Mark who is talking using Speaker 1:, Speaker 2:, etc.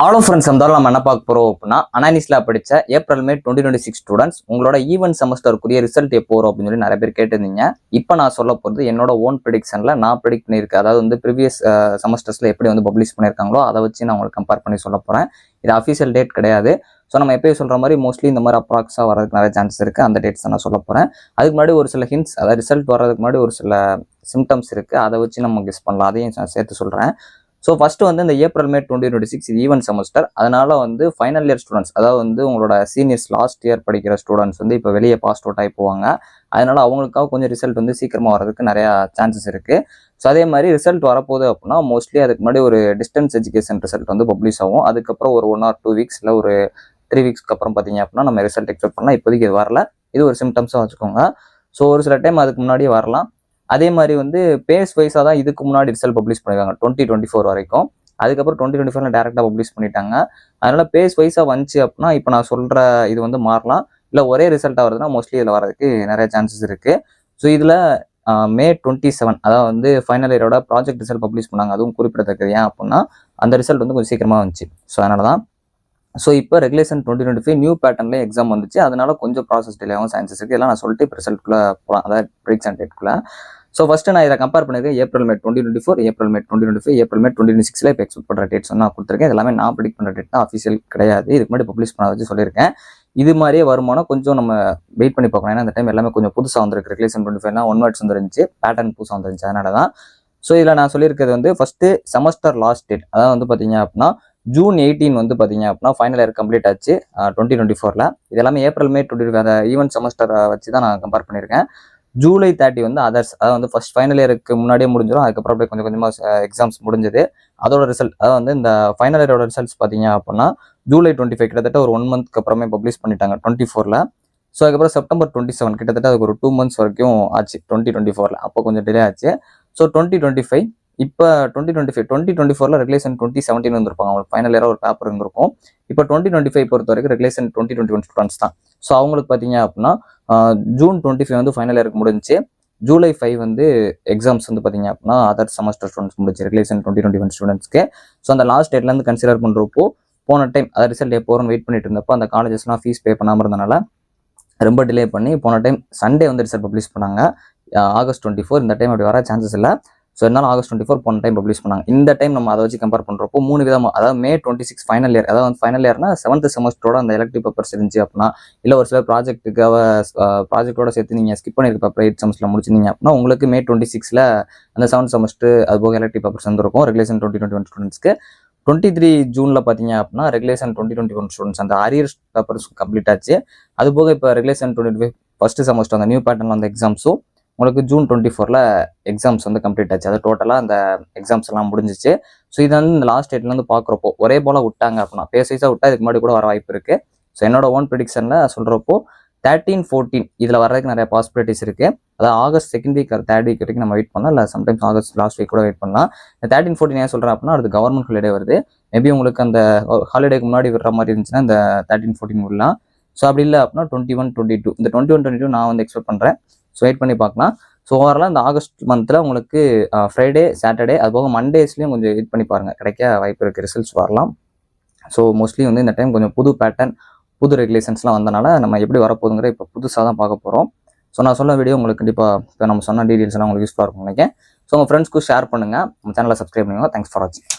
Speaker 1: All of friends நம்ம என்ன பார்க்க போறோம் அப்படின்னா அனாலிசிஸ்ல படிச்ச ஏப்ரல் மே 2026 ஸ்டூடெண்ட்ஸ் உங்களோட ஈவென்ட் செமஸ்டருக்குரிய ரிசல்ட் எப்போ வரும் அப்படின்னு சொல்லி நிறைய பேர் கேட்டிருந்தீங்க. இப்போ நான் சொல்ல போகிறது என்னோட ஓன் ப்ரிடிக்ஷன்ல நான் ப்ரிடிக்ட் பண்ணியிருக்கேன். அதாவது வந்து ப்ரீவியஸ் செமஸ்டர்ஸ்ல எப்படி வந்து பப்ளிஷ் பண்ணியிருக்காங்களோ அதை வச்சு நான் உங்களுக்கு கம்பேர் பண்ணி சொல்ல போறேன். இது அஃபிஷியல் டேட் கிடையாது. ஸோ நம்ம எப்பயும் சொல்ற மாதிரி மோஸ்ட்லி இந்த மாதிரி அப்ராக்ஸாக வரதுக்கு நிறைய சான்சஸ் இருக்குது. அந்த டேட்ஸ் தான் நான் சொல்ல போகிறேன். அதுக்கு முன்னாடி ஒரு சில ஹிண்ட்ஸ், அதாவது ரிசல்ட் வர்றதுக்கு முன்னாடி ஒரு சில சிம்டம்ஸ் இருக்குது, அதை வச்சு நம்ம கெஸ் பண்ணலாம். அதையும் நான் சேர்த்து சொல்கிறேன். ஸோ ஃபர்ஸ்ட் வந்து இந்த ஏப்ரல் மே 2026 இது ஈவென்ட் செமஸ்டர். அதனால வந்து ஃபைனல் இயர் ஸ்டூடெண்ட்ஸ், அதாவது வந்து உங்களோட சீனியர்ஸ் லாஸ்ட் இயர் படிக்கிற ஸ்டூடெண்ட்ஸ் வந்து இப்போ வெளியே பாஸ் அவுட் ஆகி போவாங்க. அதனால அவங்களுக்காக கொஞ்சம் ரிசல்ட் வந்து சீக்கிரமாக வரதுக்கு நிறையா சான்சஸ் இருக்குது. ஸோ அதே மாதிரி ரிசல்ட் வரப்போகுது அப்படின்னா மோஸ்ட்லி அதுக்கு முன்னாடி ஒரு டிஸ்டன்ஸ் எஜுகேஷன் ரிசல்ட் வந்து பப்ளிஷ் ஆகும். அதுக்கப்புறம் ஒரு 1 or 2 weeks இல்லை ஒரு 3 weeks அப்புறம் பார்த்தீங்க அப்படின்னா நம்ம ரிசல்ட் எக்ஸ்பெக்ட் பண்ணலாம். இப்போதைக்கு இது வரல. இது ஒரு சிம்டம்ஸாக வச்சுக்கோங்க. ஸோ ஒரு சில டைம் அதுக்கு முன்னாடியே வரலாம். அதே மாதிரி வந்து பேஸ் வைஸாக தான் இதுக்கு முன்னாடி ரிசல்ட் பப்ளிஷ் பண்ணியிருக்காங்க 2024 வரைக்கும். அதுக்கப்புறம் 2024 டேரெக்டாக பப்ளிஷ் பண்ணிட்டாங்க. அதனால பேஸ் வைஸாக வந்துச்சு அப்படின்னா இப்போ நான் சொல்கிற இது வந்து மாறலாம். இல்லை ஒரே ரிசல்ட்டாக வருதுன்னா மோஸ்ட்லி இதில் வரதுக்கு நிறைய சான்சஸ் இருக்குது. ஸோ இதில் மே 27 அதாவது வந்து ஃபைனல் இயரோட ப்ராஜெக்ட் ரிசல்ட் பப்ளிஷ் பண்ணாங்க. அதுவும் குறிப்பிடத்தக்கது. ஏன் அப்படின்னா அந்த ரிசல்ட் வந்து கொஞ்சம் சீக்கிரமாக வந்துச்சு. ஸோ அதனால தான். ஸோ இப்போ ரெகுலேஷன் 2025 நியூ பேட்டர்ன்ல எக்ஸாம் வந்துச்சு. அதனால கொஞ்சம் ப்ராசஸ் டிலே ஆகும் சான்சஸ் இருக்குது. எல்லாம் நான் சொல்லிட்டு இப்போ ரிசல்ட்குள்ளே போகலாம், அதாவது ப்ரிடிக்ஷன் டேட்குள்ளே. ஸோ ஃபஸ்ட்டு நான் இதை கம்பேர் பண்ணியிருக்கேன். April May 2024, April May 2025, April May 2026 இப்போ எக்ஸ்பெக்ட் பண்ணுற டேட்ஸ் வந்து நான் கொடுத்துருக்கேன். இது எல்லாமே நான் ப்ரிடிக்ட் பண்ணுற டேட் தான், அஃபிஷியல் கிடையாது. இதுக்கு முன்னாடி பப்ளிஷ் பண்ண வச்சு சொல்லியிருக்கேன். இது மாதிரியே வருமானம் கொஞ்சம் நம்ம வெயிட் பண்ணி பார்க்கணும். ஏன்னா இந்த டைம் எல்லாமே கொஞ்சம் புதுசாக வந்துருக்கு. ரெகுலேஷன் 25 ஒன் வேர்ட்ஸ் வந்துருந்துச்சு, பேட்டர்ன் புதுசாக வந்துருந்துச்சு. அதனால தான். ஸோ இதில் நான் சொல்லியிருக்கிறது வந்து ஃபஸ்ட்டு செமஸ்டர் லாஸ்ட் டேட், அதாவது வந்து பார்த்தீங்க அப்படின்னா ஜூன் 18 வந்து பார்த்தீங்க அப்படின்னா ஃபைனல் இயர் கம்ப்ளீட் ஆச்சு 2024. இது எல்லாமே ஏப்ரல் மே 20 அந்த ஈவென்ட் செமஸ்டரை வச்சு தான் நான் கம்பேர் பண்ணியிருக்கேன். ஜூலை 30 வந்து அதர்ஸ், அதாவது வந்து ஃபர்ஸ்ட் ஃபைனல் இயருக்கு முன்னாடியே முடிஞ்சிடும். அதுக்கப்புறம் அப்படியே கொஞ்சம் கொஞ்சமாக எக்ஸாம்ஸ் முடிஞ்சது. அதோட ரிசல்ட், அதாவது வந்து இந்த ஃபைனல் இயரோட ரிசல்ட்ஸ் பார்த்தீங்க அப்படின்னா ஜூலை 25 கிட்டத்தட்ட ஒரு 1 month அப்புறமே பப்ளிஷ் பண்ணிட்டாங்க 24ல. ஸோ அதுக்கப்புறம் செப்டம்பர் 27 கிட்டத்தட்ட அதுக்கு ஒரு 2 months வரைக்கும் ஆச்சு 2024ல. அப்போ கொஞ்சம் டிலே ஆச்சு. ஸோ 2025 இப்போ 2024ல ரெகுலேஷன் 2017 வந்திருப்பாங்க. அவங்களுக்கு ஃபைனல் இயராக ஒரு பேப்பர் இருந்திருக்கும். இப்போ 2025 பொறுத்த வரைக்கும் ரெகுலேஷன் 2021 ஸ்டூடெண்ட்ஸ் தான். ஸோ அவங்களுக்கு பார்த்தீங்க அப்படின்னா ஜூன் 25 வந்து ஃபைனல் இயருக்கு முடிஞ்சு. ஜூலை 5 வந்து எக்ஸாம்ஸ் வந்து பார்த்தீங்க அப்படின்னா அதர் செமஸ்டர் ஸ்டூடெண்ட்ஸ் முடிச்சு ரெகுலேஷன் 2021 ஸ்டூடெண்ட்ஸ்க்கு. ஸோ அந்த லாஸ்ட் டேட்லேருந்து கன்சிடர் பண்ணுறப்போ போன டைம் அதாவது ரிசல்ட் எப்போ வரும் வெயிட் பண்ணிட்டு இருந்தப்போ அந்த காலேஜஸ்லாம் ஃபீஸ் பே பண்ணாமல் இருந்தனால ரொம்ப டிலே பண்ணி போன டைம் சண்டே வந்து ரிசல்ட் பப்ளிஷ் பண்ணாங்க ஆகஸ்ட் 24. இந்த டைம் அப்படி வர சான்சஸ் இல்லை. ஸோ இருந்தாலும் ஆகஸ்ட் 24 போன டைம் பப்ளிஷ் பண்ணாங்க. இந்த டைம் நம்ம அதை வச்சு கம்பேர் பண்ணுறப்போ 3 விதமாக, அதாவது மே 26 ஃபைனல் இயர், அதாவது ஃபைனல் இயர்னா 7th செமஸ்டரோட அந்த எலக்டிவ் பேப்பர்ஸ் இருந்துச்சு அப்படின்னா, இல்லை ஒரு சில ப்ராஜெக்டோட சேர்த்து நீங்கள் ஸ்கிப் பண்ணியிருக்க பேப்பர் 8 செமஸ்டரில் முடிச்சிருந்தீங்க அப்படின்னா உங்களுக்கு மே 26ல் அந்த 7th செமஸ்டர் அது போக எலக்டிவ் பேப்பர்ஸ் வந்துருக்கும் ரெகுலேஷன் 2021 ஸ்டூடெண்ட்ஸ்க்கு. 23 ஜூனில் பார்த்தீங்க அப்படின்னா ரெகுலேஷன் 2021 ஸ்டூடெண்ட்ஸ் அந்த அரியர்ஸ் பேப்பர்ஸ் கம்ப்ளீட் ஆச்சு. அது போக இப்போ ரெகுலேஷன் 2025 ஃபர்ஸ்ட் செமஸ்டர் அந்த நியூ பேட்டர்னில் அந்த எக்ஸாம்ஸும் உங்களுக்கு ஜூன் 24ல எக்ஸாம்ஸ் வந்து கம்ப்ளீட் ஆச்சு. அது டோட்டலாக அந்த எக்ஸாம்ஸ் எல்லாம் முடிஞ்சிச்சு. ஸோ இது வந்து இந்த லாஸ்ட் டேட்லேருந்து பார்க்குறப்போ ஒரே போல் விட்டாங்க அப்படின்னா பேசைஸாக விட்டால் இதுக்கு முன்னாடி கூட வர வாய்ப்பு இருக்குது. ஸோ என்னோட ஓன் ப்ரிடிக்ஷனில் சொல்கிறப்போ 13-14 இதில் வர்றதுக்கு நிறைய பாசிபிலிட்டிஸ் இருக்குது. அதாவது August 2nd week 3rd week வரைக்கும் நம்ம வெயிட் பண்ணலாம், இல்லை சம்டைம்ஸ் ஆகஸ்ட் லாஸ்ட் வீக் கூட வெயிட் பண்ணலாம். இந்த 13-14 ஏன் சொல்கிறேன் அப்படின்னா அது கவர்மெண்ட் ஹாலிடே வருது. மேபி உங்களுக்கு அந்த ஹாலிடேக்கு முன்னாடி விடுற மாதிரி இருந்துச்சுன்னா இந்த 13-14 விடலாம். ஸோ அப்படி இல்லை அப்படின்னா 21-22 இந்த 21-22 நான் வந்து எக்ஸ்பெக்ட் பண்ணுறேன். ஸோ வெயிட் பண்ணி பார்க்கலாம். ஸோ ஓவராலாக இந்த ஆகஸ்ட் மந்தில் உங்களுக்கு ஃப்ரைடே, சாட்டர்டே அது போக மண்டேஸ்லேயும் கொஞ்சம் வெயிட் பண்ணி பாருங்கள், கிடைக்க வாய்ப்பு இருக்குது, ரிசல்ட்ஸ் வரலாம். ஸோ மோஸ்ட்லி வந்து இந்த டைம் கொஞ்சம் புது பேட்டர்ன் புது ரெகுலேஷன்ஸ்லாம் வந்தனால நம்ம எப்படி வரப்போகுதுங்கிற இப்போ புதுசாக தான் பார்க்க போகிறோம். ஸோ நான் சொன்ன வீடியோ உங்களுக்கு கண்டிப்பாக இப்போ நம்ம சொன்ன டீட்டெயில்ஸ்லாம் உங்களுக்கு யூஸ்ஃபுல்லாக இருக்கும் நினைக்கிறேன். ஸோ உங்கள் ஃப்ரெண்ட்ஸ்க்கு ஷேர் பண்ணுங்கள், நம்ம சேனலை சப்ஸ்கிரைப் பண்ணுங்கள். தேங்க்ஸ் ஃபார் வாட்சிங்.